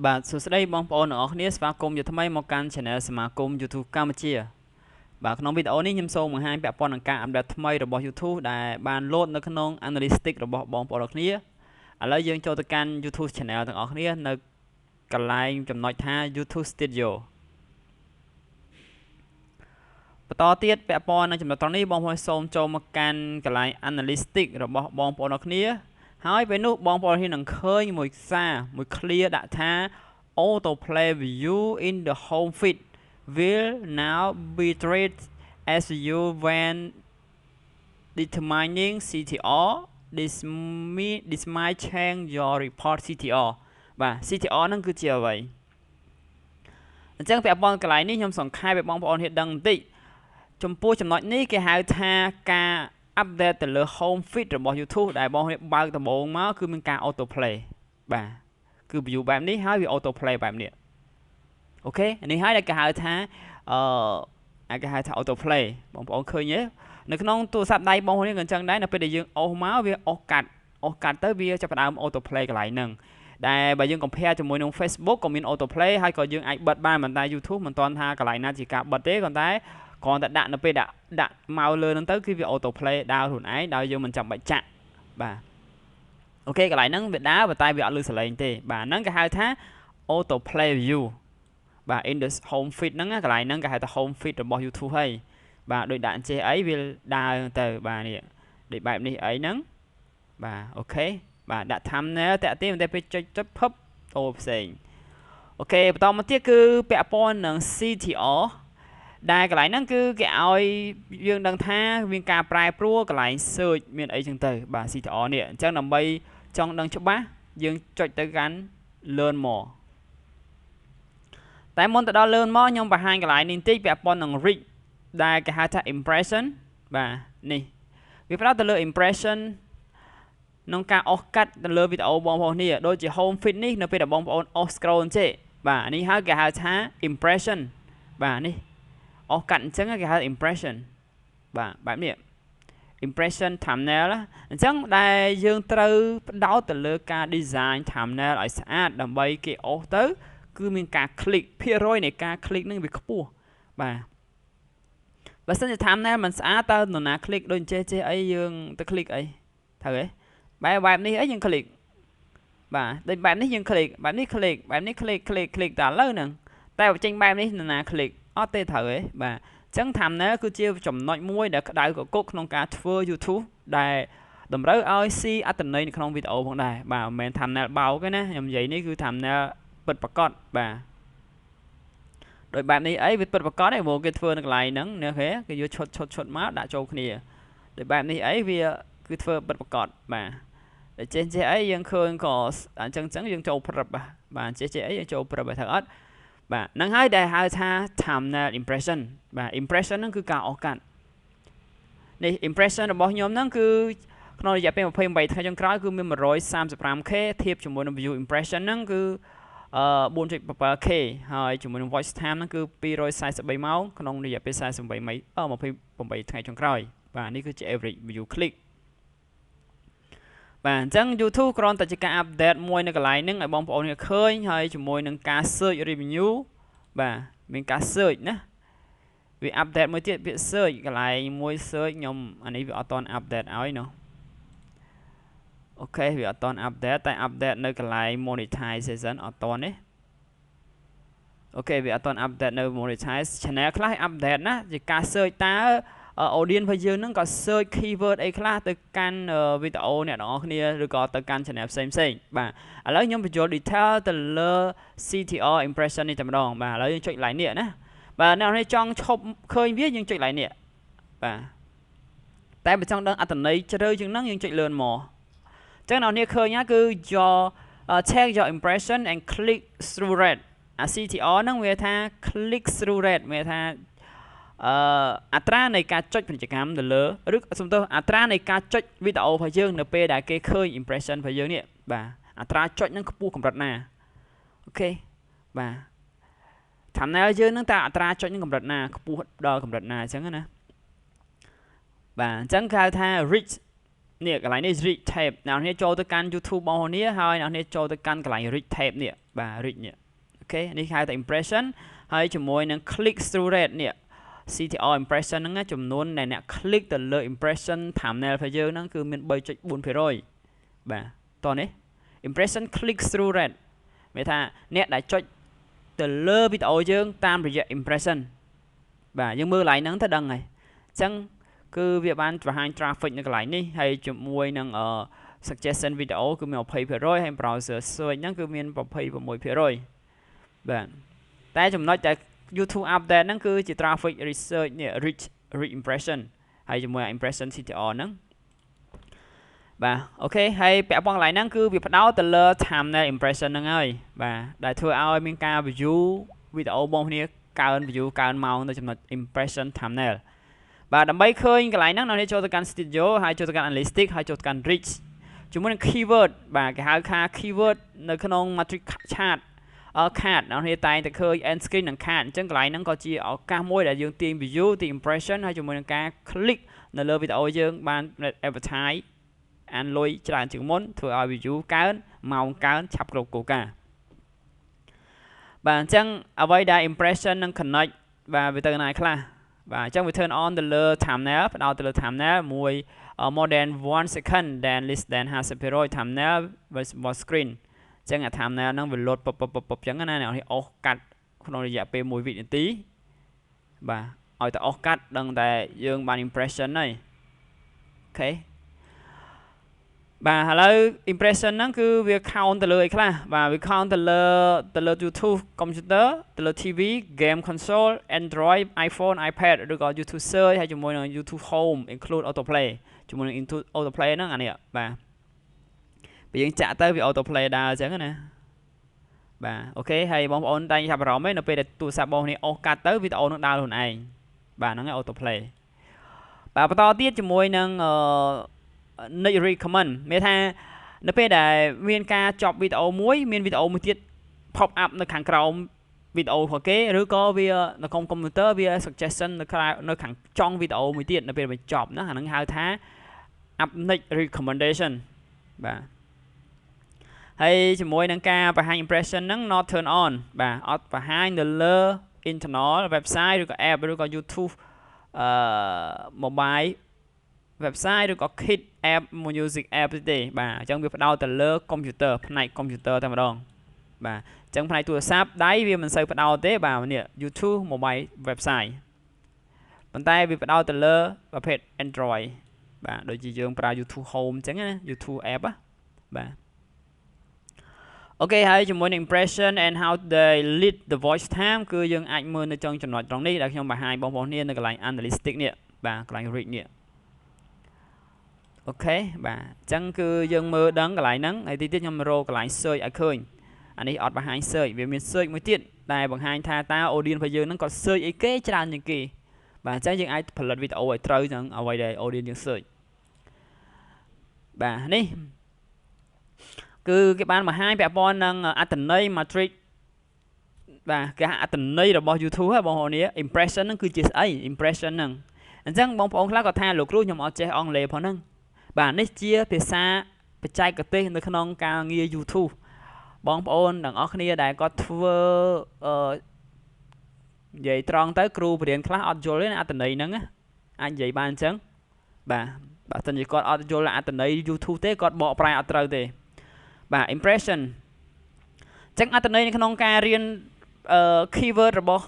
បាទសួស្តីបងប្អូនទាំងអស់គ្នាស្វាគមន៍ជាថ្មីមកកាន់ Channel សមាគម YouTube កម្ពុជាបាទក្នុងវីដេអូនេះខ្ញុំសូមបង្ហាញពាក់ព័ន្ធនឹងការអាប់ដេតថ្មីរបស់ YouTube ដែលបាន load នៅក្នុង Analytics របស់បងប្អូនទាំងគ្នាឥឡូវយើងចូលទៅកាន់ YouTube Channel ទាំងអស់គ្នានៅកន្លែងចំណុចថា YouTube Studio បន្តទៀតពាក់ព័ន្ធនឹងចំណុចត្រង់នេះបងប្អូនសូមចូលមកកាន់កន្លែង Analytics របស់បងប្អូនទាំងគ្នាហើយពេលនោះបងប្អូននឹងឃើញមួយសារមួយ clear ដាក់ថា autoplay view in the home feed will now be treated as view when determining CTR this might change your report CTR បាទ CTR ហ្នឹងគឺជាអ្វីអញ្ចឹងពាក់ព័ន្ធកន្លែងនេះខ្ញុំសង្ខេបឲ្យបងប្អូនហ៊ានដឹងបន្តិចចំពោះចំណុចនេះគេហៅថាការ update ទៅលើ home feed របស់ YouTube ដែលបងប្អូនបើកដំបូងមកគឺមានការ auto play បាទគឺ view បែបនេះហើយវា auto play បែបនេះអូខេនេះហើយដែលគេហៅថាគេហៅថា auto play បងប្អូនឃើញទេនៅក្នុងទូរស័ព្ទដៃបងប្អូននេះក៏អញ្ចឹងដែរនៅពេលដែលយើងអូសមកវាអូសកាត់ទៅវាចាប់ផ្ដើម auto play កន្លែងហ្នឹងដែលបើយើង compare ជាមួយនឹង Facebook ក៏មាន auto play ហើយក៏យើងអាចបិទបានប៉ុន្តែ YouTube មិនទាន់ថាកន្លែងណាជាការបិទទេគ្រាន់តែដាក់នៅពេលដាក់មកលើហ្នឹងទៅគឺវា auto play ដើរខ្លួនឯងដោយយើងមិនចាំបាច់ចាក់បាទអូខេកន្លែងហ្នឹងវាដើរតែវាអត់លឺសលេងទេបាទហ្នឹងគេហៅថា auto play view បាទ in the home feed ហ្នឹងកន្លែងហ្នឹងគេហៅថា home feed របស់ YouTube ហើយបាទដូចដាក់ចេះអីវាដើរទៅបាទនេះដូចបែបនេះអីហ្នឹងបាទអូខេបាទដាក់ thumbnail តាក់ទាញតែពេលចុចភពអូផ្សេងអូខេបន្តមកទៀតគឺពាក់ព័ន្ធនឹង CTR ដែលកន្លែងហ្នឹងគឺគេឲ្យយើងដឹងថាមានការប្រែប្រួលកន្លែង search មានអីចឹងទៅបាទ CTR នេះអញ្ចឹងដើម្បីចង់ដឹងច្បាស់យើងចុចទៅកាន់ learn more តែមុនទៅដល់ learn more ខ្ញុំបង្ហាញកន្លែងនេះបន្តិចពាក់ព័ន្ធនឹង reach ដែលគេហៅថា impression បាទនេះវាផ្ដោតទៅលើ impression ក្នុងការអស់កាត់ទៅលើវីដេអូបងប្អូននេះដូចជា home feed នេះនៅពេលដែលបងប្អូនអស់ scroll អញ្ចេះបាទនេះហើយគេហៅថា impression បាទនេះអស់កាត់អញ្ចឹងគេហៅ impression បាទបែបនេះ impression thumbnail អញ្ចឹងដែលយើងត្រូវផ្ដោតទៅលើការ design thumbnail ឲ្យស្អាតដើម្បីគេអស់ទៅគឺមានការ click ភាគរយនៃការ click នឹងវាខ្ពស់បាទបើសិនជា thumbnail មិនស្អាតតើនរណា click ដូចចេះអីយើងទៅ click អីត្រូវទេបែបនេះអីយើង click បាទដូចបែបនេះយើង click បែបនេះ click បែបនេះ click តែឥឡូវហ្នឹងតែបើចេញបែបនេះនរណា click អត់ទេត្រូវទេបាទអញ្ចឹង thumbnail គឺជាចំណុចមួយដែលក្តៅកគុកក្នុងការធ្វើ YouTube ដែលតម្រូវឲ្យស៊ីអត្ថន័យនៅក្នុងវីដេអូផងដែរបាទមិនមែន thumbnail បោកទេណាខ្ញុំនិយាយនេះគឺ thumbnail ពិតប្រាកដបាទដោយបែបនេះអីវាពិតប្រាកដឯងព្រោះគេធ្វើនៅកន្លែងហ្នឹងគេយកឈុតមកដាក់ចូលគ្នាដោយបែបនេះអីវាគឺធ្វើពិតប្រាកដបាទតែចេះអីយើងឃើញក៏អញ្ចឹងយើងចូលព្រឹបបាទចេះអីយើងចូលព្រឹបទៅអត់បាទហ្នឹងហើយដែលហៅថា thumbnail impression បាទ impression ហ្នឹងគឺការអស់កាត់នេះ impression របស់ខ្ញុំហ្នឹងគឺក្នុងរយៈពេល28ថ្ងៃចុងក្រោយគឺមាន 135k ធៀបជាមួយនឹង view impression ហ្នឹងគឺ4.7k ហើយជាមួយនឹង watch time ហ្នឹងគឺ243ម៉ោងក្នុងរយៈពេល28ថ្ងៃចុងក្រោយបាទនេះគឺជា average view click បាទអញ្ចឹង YouTube គ្រាន់តែជាការ update មួយនៅកន្លែងហ្នឹងឲ្យបងប្អូនឃើញហើយជាមួយនឹងការ search revenue បាទមានការ search ណាវា update មួយទៀតពាក្យ search កន្លែងមួយ search ខ្ញុំអានេះវាអត់ទាន់ update ឲ្យណោះអូខេវាអត់ទាន់ update តែ update នៅកន្លែង monetization អត់ទាន់ទេអូខេវាអត់ទាន់ update នៅ monetize channel ខ្លះ update ណាជាការ search តើaudience របស់យើងហ្នឹងក៏ search keyword អីខ្លះទៅកាន់វីដេអូអ្នកទាំងអស់គ្នាឬក៏ទៅកាន់ channel ផ្សេងបាទឥឡូវខ្ញុំបញ្ចូល detail ទៅលើ CTR impression នេះតែម្ដងបាទឥឡូវយើងចុច like នេះណាបាទអ្នកនរនេះចង់ឈប់ឃើញវាយើងចុច like នេះបាទតែបើចង់ដឹងអត្ថន័យជ្រៅជាងហ្នឹងយើងចុច learn more អញ្ចឹងអ្នកនរឃើញណាគឺ your check your impression and click through rate CTR ហ្នឹងវាថា click through rate វាថាអត្រានៃការចុចពាណិជ្ជកម្មទៅលើឬសំដៅអត្រានៃការចុចវីដេអូរបស់យើងនៅពេលដែលគេឃើញ impression របស់យើងនេះបាទអត្រាចុចហ្នឹងខ្ពស់កម្រិតណាអូខេបាទ thumbnail យើងហ្នឹងតើអត្រាចុចហ្នឹងកម្រិតណាខ្ពស់ដល់កម្រិតណាអញ្ចឹងណាបាទអញ្ចឹងគេហៅថា reach nè cái này này read tape nào này cho tôi can YouTube bao nhiêu hay nào này cho tôi can cái này read tape nè bà read nè ok này hai tại impression hay chụp môi nè click through rate nè CTR impression nó chụp nôn này nè click từ lời impression thảm này phải dơ nó cứ mình 3.4 rồi bà to này impression click through rate vậy tha nè đã cho từ lời video dương tam reject impression bà nhưng mưa lại nắng thật đằng này chẳng cứ việc bán và hai traffic như cái này ní hay chụp môi nâng ở suggestion video cứ mình pay phải rồi hay browser search nó cứ mình pay vào mỗi phải rồi bạn tại chúng nói tại YouTube update nó cứ chỉ traffic research nhỉ reach impression hay chụp môi impression CTR nó bà ok hay bẻ băng lại nó cứ việc bắt đầu từ lơ thumbnail impression nó ơi bà đại thừa ao mình ca view video bông này cao hơn view cao hơn màu nó chụp nói impression thumbnail và đâm bay khơi cái lại nó cho tôi can studio hay cho tôi can analytics hay cho tôi can reach chúng mình keyword và cái hai khá keyword nơi cái nông matrix chart card nó hiện tại tôi khơi end screen năng card chẳng cái lại nó có chỉ ở cả môi để dương tìm view tìm impression hay chúng mình ca click nơi lơ video dương ban advertise and lôi cho chữ muốn thừa ở view cao màu cao chập lục của cả và chẳng ở đây đã impression năng connect và về từ này là và trong turn on the lure thumbnail bắt đầu từ thumbnail mùi more than 1 second then less than 50 rồi thumbnail với screen chẳng là thumbnail nó về load pop chẳng cái này nào thì cắt không được dẹp về mùi vị tí và ở tại cắt đằng tại dương bàn impression này ok và hello impression nó cứ việc count từ lời là và việc count từ lời YouTube computer từ lời TV game console Android iPhone iPad rồi có YouTube search hay chúng mình là YouTube home include autoplay chúng mình include autoplay nó này ạ và bây giờ trả tới việc autoplay đa chẳng nè và ok hay bóng ôn tay chạm rõ mấy nó về tụ sạp bóng này cắt tới video nó đau luôn này và nó nghe autoplay và to tiết chúng mình nâng nơi recommend mấy tha nó về để viên ca chọn video muối miền video một tiết pop up nó khẳng cầu video hoặc kế rồi có via nó không computer via suggestion nó khẳng trong video một tiết nó về mình chọn nó hẳn hai tháng update recommendation và hay chỉ mỗi năng ca và hai impression nó not turn on và hai the internal website rồi có app rồi có YouTube mobile website rồi có kit app music app đây bà trong việc bắt đầu từ lơ computer này computer ta mà đong bà trong này tôi sắp đáy vì mình xây bắt đầu thế bà nè YouTube mobile website bàn tay việc bắt đầu từ lơ và page Android bà đôi chỉ dùng vào YouTube home chẳng á YouTube app á bà ok hay chúng muốn impression and how they lead the voice time cứ dương ảnh mưa nơi trong chuẩn nói trong này là trong bài 2 bóng niên là cái lại analytics nè bà cái lại read nè ok bà chẳng cứ dương mưa đắng cái lại nắng này tí tiết nhầm rô cái lại sơi ở khơi anh ấy ọt bà hai sơi vì mình sơi mới tiết tại bằng hai tha ta audience phải dương nó còn sơi ấy kế tràn những kỳ bà chắc những ai phần lật video ở trâu chẳng ở ngoài đây audience những sơi bà đi cứ cái ban mà hai bè bon năng attenay matrix và cái attenay là bao YouTube hay bao hồ này impression nó cứ chỉ ấy impression năng anh chẳng bóng phong khác có tha lục luôn nhưng mà chơi on lề phó năng bà nấy chia từ xa bị chạy cái tên nơi khăn cao nghe YouTube bóng phong đằng ở kia đại có thưa vậy tròn tới crew về điện class audio lên attenay năng á anh vậy ban chẳng bà tình gì con audio là attenay YouTube thế con bỏ price auto thế bà impression chắc attenay khăn cao riêng keyword rồi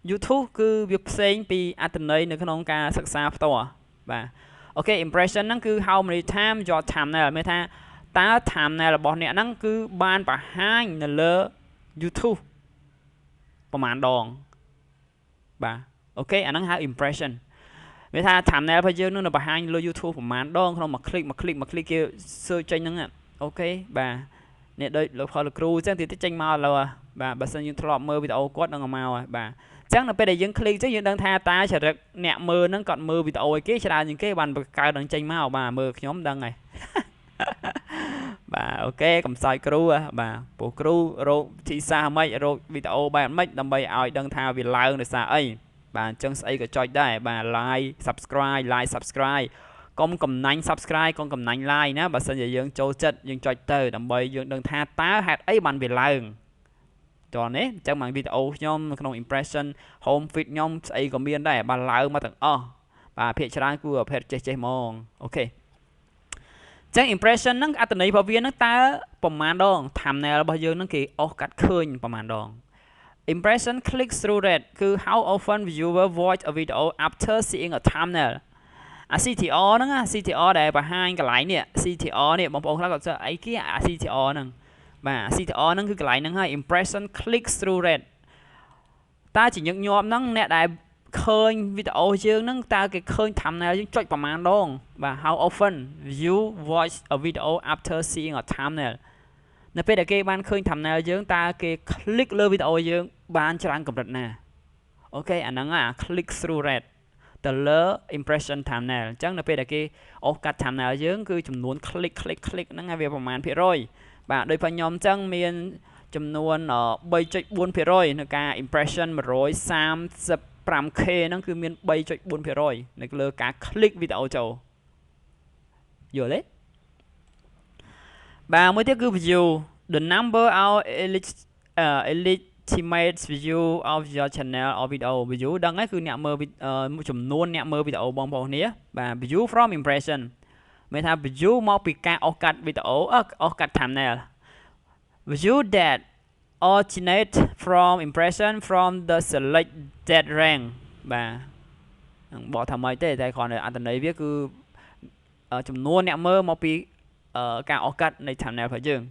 YouTube cứ việc xemពីអត្ថន័យនៅក្នុងការសិក្សាផ្ទាល់បាទអូខេ impression ហ្នឹងគឺ how many time your thumbnail មានថាតើ thumbnail របស់អ្នកហ្នឹងគឺបានបង្ហាញនៅលើ YouTube ប្រហែលដងបាទអូខេអាហ្នឹងហៅ impression មានថា thumbnail របស់យើងនឹងបង្ហាញលើ YouTube ប្រហែលដងក្នុងមួយ click គេ search ចេញហ្នឹងអូខេបាទនេះដូចលោកផលគ្រូអញ្ចឹងទីចេញមកលើបាទបើសិនយើងធ្លាប់មើលវីដេអូគាត់នឹងមកហើយបាទអញ្ចឹងនៅពេលដែលយើង click អញ្ចឹងយើងដឹងថាតើចរិតអ្នកមើលហ្នឹងគាត់មើលវីដេអូឲ្យគេច្រើនជាងគេបានបង្កើតនឹងចេញមកបាទមើលខ្ញុំដឹងហើយបាទអូខេកំសោយគ្រូបាទពួកគ្រូរកវិធីសាស្ត្រម៉េចរកវីដេអូបែបម៉េចដើម្បីឲ្យដឹងថាវាឡើងដោយសារអីបាទអញ្ចឹងស្អីក៏ចុចដែរបាទ like subscribe កុំកំណាញ់ subscribe កុំកំណាញ់ like ណាបើសិនជាយើងចូលចិត្តយើងចុចទៅដើម្បីយើងដឹងថាតើហេតុអីបានវាឡើងតោះនេះអញ្ចឹងមកវីដេអូខ្ញុំនៅក្នុង impression home feed ខ្ញុំស្អីក៏មានដែរបានឡើងមកទាំងអស់បាទភាគច្រើនគឺប្រភេទចេះហ្មងអូខេចឹង impression ហ្នឹងអត្ថន័យរបស់វាហ្នឹងតើប្រមាណដង thumbnail របស់យើងហ្នឹងគេអស់កាត់ឃើញប្រមាណដង impression click through rate គឺ how often viewer watch a video after seeing a thumbnail CTR ហ្នឹង CTR ដែលបង្ហាញកន្លែងនេះ CTR នេះបងប្អូនខ្លះគាត់សើអីគេCTR ហ្នឹងបាទ CTR ហ្នឹងគឺកន្លែងហ្នឹងហើយ impression click through rate តើជាញឹកញាប់ហ្នឹងអ្នកដែលឃើញវីដេអូយើងហ្នឹងតើគេឃើញ thumbnail យើងចុចប្រមាណដងបាទ how often view watch a video after seeing a thumbnail នៅពេលដែលគេបានឃើញ thumbnail យើងតើគេ click លើវីដេអូយើងបានច្រើនកម្រិតណាអូខេអាហ្នឹងclick through rate ទៅលើ impression thumbnail អញ្ចឹងនៅពេលដែលគេអូសកាត់ thumbnail យើងគឺចំនួន click ហ្នឹងហើយវាប្រមាណភាគរយបាទដោយផងខ្ញុំអញ្ចឹងមានចំនួន 3.4% នៅការ impression 135k ហ្នឹងគឺមាន 3.4% នៅលើការ click វីដេអូចូលយល់ទេបាទមួយទៀតគឺ view the number of legitimate view of your channel or video view ដឹងហើយគឺអ្នកមើលចំនួនអ្នកមើលវីដេអូបងប្អូនគ្នាបាទ view from impression មានថា view មកពីការអូសកាត់វីដេអូអូសកាត់ thumbnail view that originate from impression from the selected rank បាទនឹងបកថាម៉េចទេតែគ្រាន់តែអត្ថន័យវាគឺចំនួនអ្នកមើលមកពីការអូសកាត់នៃ thumbnail របស់យើង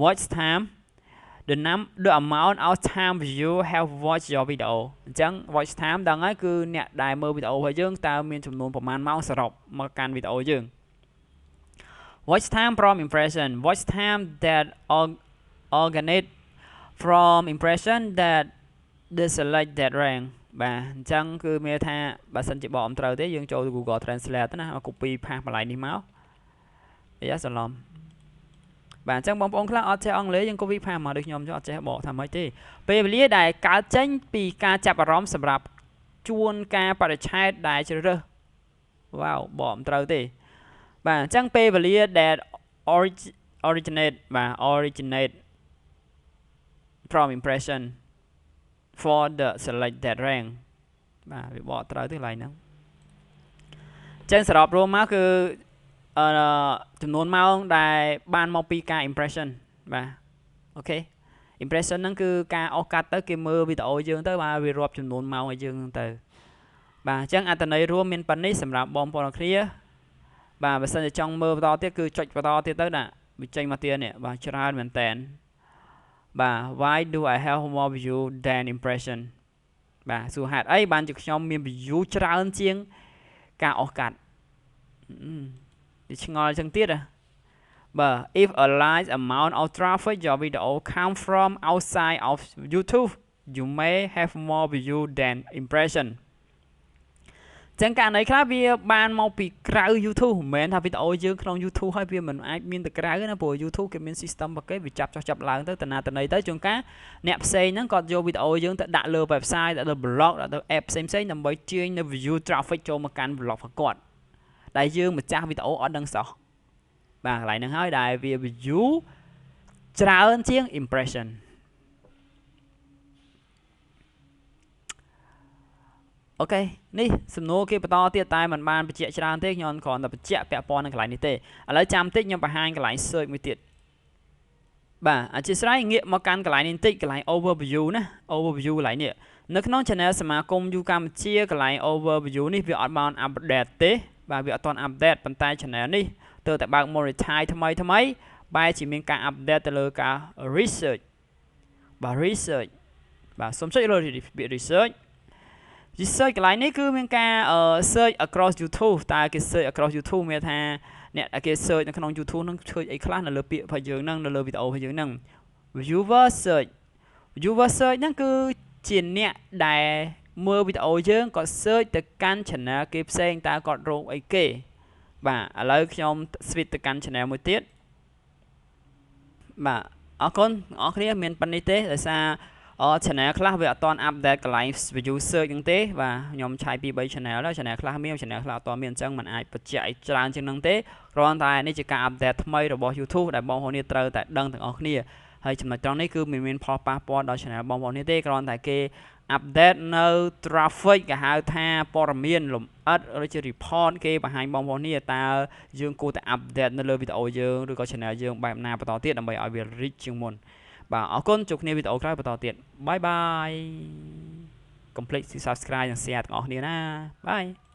watch time the amount of time view have watched your video អញ្ចឹង watch time ដឹងហើយគឺអ្នកដែលមើលវីដេអូរបស់យើងតើមានចំនួនប្រមាណម៉ោងសរុបមកកាន់វីដេអូយើង watch time from impression watch time that organic from impression that the select that rank បាទអញ្ចឹងគឺមានថាបើសិនជាបកអំត្រូវទេយើងចូលទៅ Google Translate ទៅណាមក copy ផាសបន្លែនេះមកយ៉ាសឡំបាទអញ្ចឹងបងប្អូនខ្លះអត់ចេះអង់គ្លេសយើង copy ផាសមកដូចខ្ញុំចុះអត់ចេះបកថាម៉េចទេពេលវេលាដែលកើតចេញពីការចាប់អារម្មណ៍សម្រាប់ជួនការបរិច្ឆេទដែលជ្រើសរើសវ៉ាវបកអំត្រូវទេបាទអញ្ចឹងពេលវេលាដែល originate បាទ originate from impression for the selected rank បាទវាបកត្រូវទៅកន្លែងហ្នឹងចឹងសរុបរួមមកគឺចំនួនម៉ោងដែលបានមកពីការ impression បាទអូខេ impression ហ្នឹងគឺការអូសកាត់ទៅគេមើលវីដេអូយើងទៅបាទវារាប់ចំនួនម៉ោងឲ្យយើងទៅបាទអញ្ចឹងអត្ថន័យរួមមានប៉ុណ្នេះសម្រាប់បងប្អូនគ្នាបាទបើសិនជាចង់មើលបន្តទៀតគឺចុចបន្តទៀតទៅណាវាចេញមកទៀតនេះបាទច្រើនមែនតើបាទ why do I have more view than impression បាទសួរហេតុអីបានជាខ្ញុំមាន view ច្រើនជាងការអូសកាត់វាឆ្ងល់ចឹងទៀតបាទ if a large amount of traffic your video come from outside of YouTube you may have more view than impression ចឹងករណីខ្លះវាបានមកពីក្រៅ YouTube មិនមែនថាវីដេអូយើងក្នុង YouTube ហើយវាមិនអាចមានទៅក្រៅណាព្រោះ YouTube គេមាន system របស់គេវាចាប់ឡើងទៅតាណាតន័យទៅជួនកាលអ្នកផ្សេងហ្នឹងគាត់យកវីដេអូយើងទៅដាក់លើ website ដាក់លើ blog ដាក់លើ app ផ្សេងៗដើម្បីទាញនៅ view traffic ចូលមកកាន់ blog របស់គាត់ដែលយើងម្ចាស់វីដេអូអត់ដឹងសោះបាទកន្លែងហ្នឹងហើយដែលវា view ច្រើនជាង impressionអូខេនេះសំណួរគេបន្តទៀតតែមិនបានបញ្ជាក់ច្រើនទេខ្ញុំគ្រាន់តែបញ្ជាក់ពាក់ព័ន្ធនឹងកន្លែងនេះទេឥឡូវចាំបន្តិចខ្ញុំបង្ហាញកន្លែង search មួយទៀតបាទអធិស្ឋានងាកមកកាន់កន្លែងនេះបន្តិចកន្លែង overview ណា overview កន្លែងនេះនៅក្នុង channel សមាគម You កម្ពុជាកន្លែង overview នេះវាអត់បាន update ទេបាទវាអត់ទាន់ update ប៉ុន្តែ channel នេះទើបតែបើក monetize ថ្មីបែរជាមានការ update ទៅលើការ research បាទ research បាទសូមចុចលើ research កន្លែងនេះគឺមានការ search across YouTube តើគេ search across YouTube មានថាអ្នកគេ search នៅក្នុង YouTube ហ្នឹងឃើញអីខ្លះនៅលើពាក្យរបស់យើងហ្នឹងនៅលើវីដេអូរបស់យើងហ្នឹង viewer search ហ្នឹងគឺជាអ្នកដែលមើលវីដេអូយើងគាត់ search ទៅកាន់ channel គេផ្សេងតើគាត់រកអីគេបាទឥឡូវខ្ញុំ switch ទៅកាន់ channel មួយទៀតបាទអរគុណអ្នកនរគ្នាមានប៉ុណ្្នេះទេដោយសារ channel ខ្លះវាអត់ទាន់ update កន្លែង view search ហ្នឹងទេបាទខ្ញុំឆាយពី3 channel ហើយ channel ខ្លះមាន channel ខ្លះអត់ទាន់មានអញ្ចឹងมันអាចបញ្ជាក់ឲ្យច្រើនជាងហ្នឹងទេគ្រាន់តែនេះជាការ update ថ្មីរបស់ YouTube ដែលបងប្អូននេះត្រូវតែដឹងទាំងអស់គ្នាហើយចំណុចត្រង់នេះគឺមានផលប៉ះពាល់ដល់ channel បងប្អូននេះទេគ្រាន់តែគេ update នៅ traffic គេហៅថាព័ត៌មានលម្អិតឬជា report គេបង្ហាញបងប្អូននេះតើយើងគួរតែ update នៅលើវីដេអូយើងឬក៏ channel យើងបែបណាបន្តទៀតដើម្បីឲ្យវា reach ជាងមុនបាទអរគុណជួបគ្នាវីដេអូក្រោយបន្តទៀត Bye bye កុំភ្លេច subscribe និង share ទាំងអស់គ្នាណា Bye